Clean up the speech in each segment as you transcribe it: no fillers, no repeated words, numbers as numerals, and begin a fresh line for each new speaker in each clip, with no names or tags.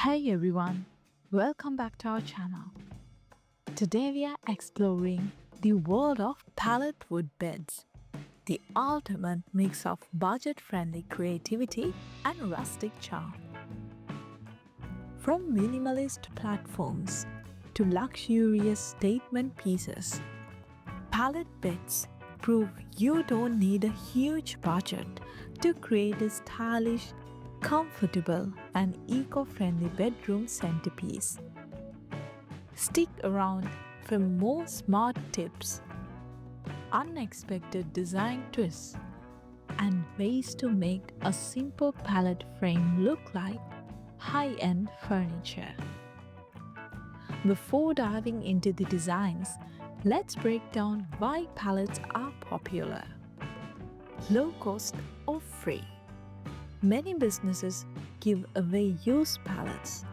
Hey everyone, welcome back to our channel. Today we are exploring the world of pallet wood beds, the ultimate mix of budget-friendly creativity and rustic charm. From minimalist platforms to luxurious statement pieces, pallet beds prove you don't need a huge budget to create a stylish, comfortable and eco-friendly bedroom centerpiece. Stick around for more smart tips, unexpected design twists, and ways to make a simple pallet frame look like high-end furniture. Before diving into the designs, let's break down why pallets are popular. Low cost or free? Many businesses give away used pallets.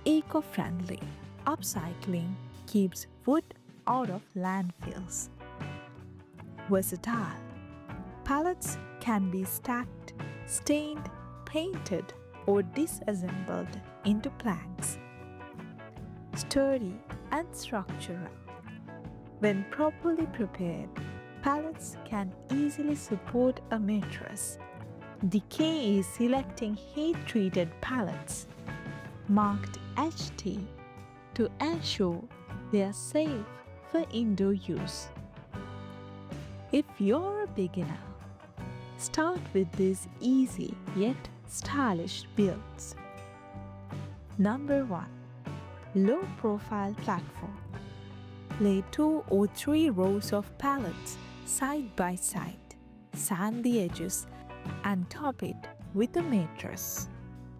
Eco-friendly. Upcycling keeps wood out of landfills. Versatile. Pallets can be stacked, stained, painted, or disassembled into planks. Sturdy and structural. When properly prepared, pallets can easily support a mattress. The key is selecting heat-treated pallets marked HT to ensure they are safe for indoor use. If you're a beginner, start with these easy yet stylish builds. Number 1. Low-profile platform. Lay 2 or 3 rows of pallets side by side, sand the edges, and top it with a mattress.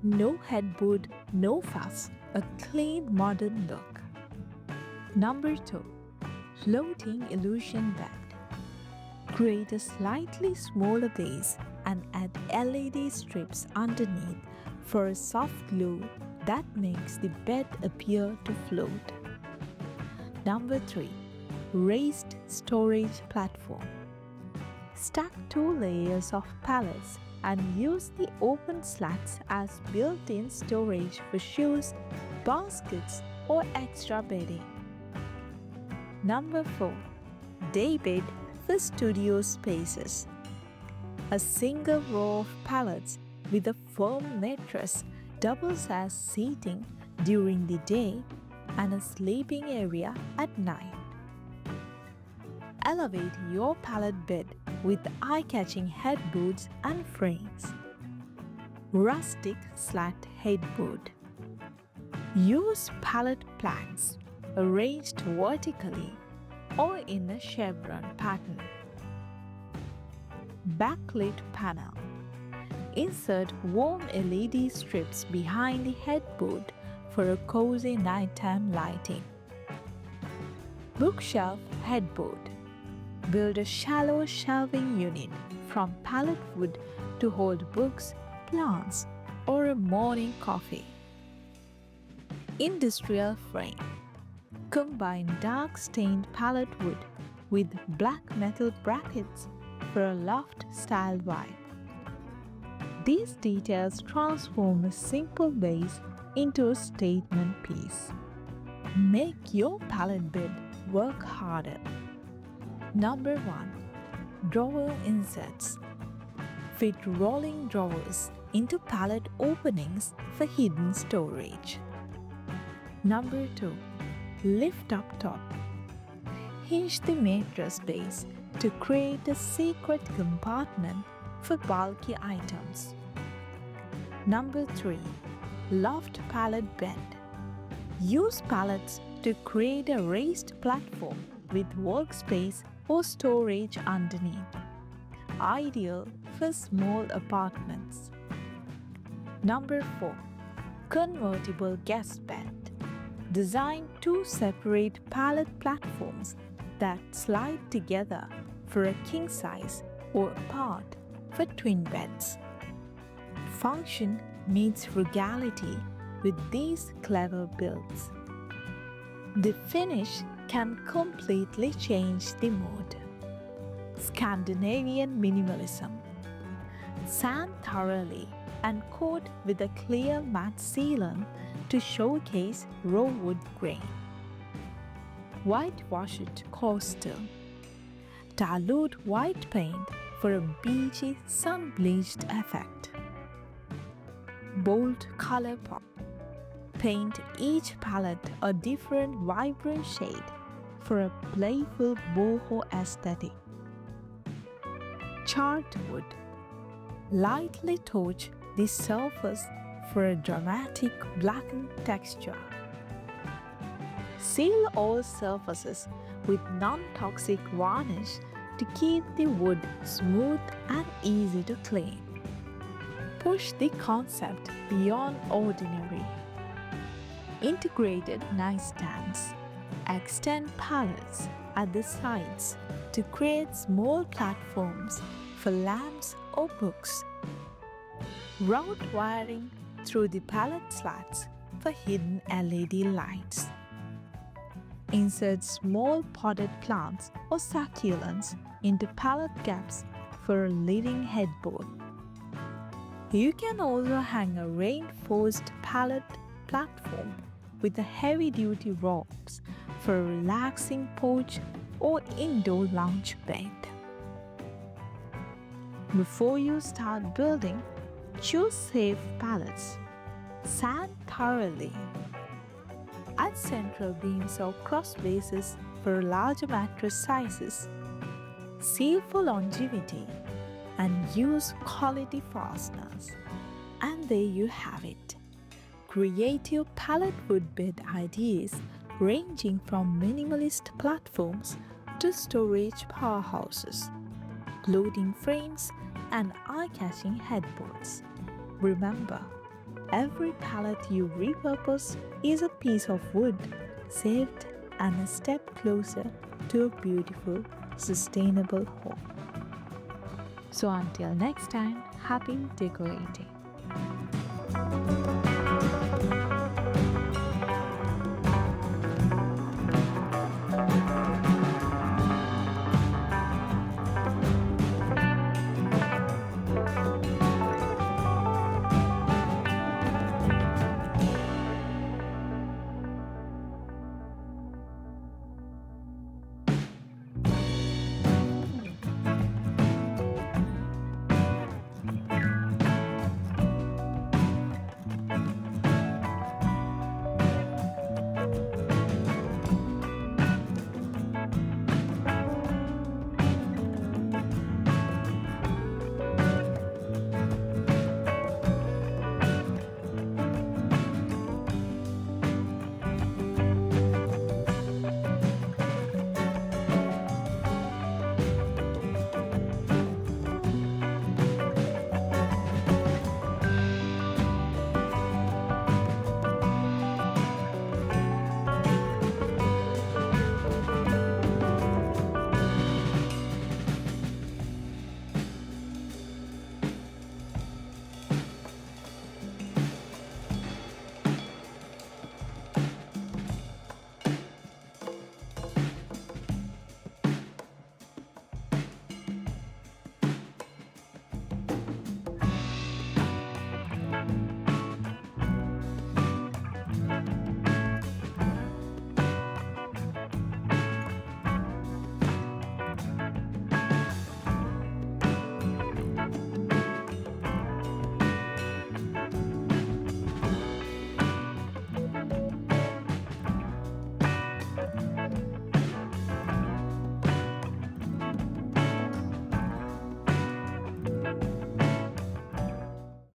No headboard, no fuss, a clean modern look. Number 2. Floating illusion bed. Create a slightly smaller base and add LED strips underneath for a soft glow that makes the bed appear to float. Number 3. Raised storage platform. Stack 2 layers of pallets and use the open slats as built-in storage for shoes, baskets, or extra bedding. Number 4. Daybed for studio spaces. A single row of pallets with a firm mattress doubles as seating during the day and a sleeping area at night. Elevate your pallet bed with eye-catching headboards and frames. Rustic slat headboard. Use pallet planks arranged vertically or in a chevron pattern. Backlit panel. Insert warm LED strips behind the headboard for a cozy nighttime lighting. Bookshelf headboard. Build a shallow shelving unit from pallet wood to hold books, plants, or a morning coffee. Industrial frame. Combine dark stained pallet wood with black metal brackets for a loft-style vibe. These details transform a simple base into a statement piece. Make your pallet bed work harder. Number 1. Drawer inserts. Fit rolling drawers into pallet openings for hidden storage. Number 2. Lift up top. Hinge the mattress base to create a secret compartment for bulky items. Number 3. Loft pallet bed. Use pallets to create a raised platform with workspace or storage underneath. Ideal for small apartments. Number 4. Convertible guest bed. Design 2 separate pallet platforms that slide together for a king size or apart for twin beds. Function meets frugality with these clever builds. The finish can completely change the mood. Scandinavian minimalism. Sand thoroughly and coat with a clear matte sealant to showcase raw wood grain. Whitewash it coastal. Dilute white paint for a beachy sun-bleached effect. Bold color pop. Paint each palette a different vibrant shade for a playful boho aesthetic. Charred wood. Lightly touch the surface for a dramatic blackened texture. Seal all surfaces with non-toxic varnish to keep the wood smooth and easy to clean. Push the concept beyond ordinary. Integrated nightstands. Extend pallets at the sides to create small platforms for lamps or books. Route wiring through the pallet slats for hidden LED lights. Insert small potted plants or succulents into pallet gaps for a living headboard. You can also hang a reinforced pallet platform with a heavy-duty ropes for a relaxing porch or indoor lounge bed. Before you start building, choose safe pallets. Sand thoroughly. Add central beams or cross bases for larger mattress sizes. Seal for longevity and use quality fasteners. And there you have it. Creative pallet wood bed ideas ranging from minimalist platforms to storage powerhouses, floating frames, and eye-catching headboards. Remember, every pallet you repurpose is a piece of wood saved and a step closer to a beautiful, sustainable home. So until next time, happy decorating.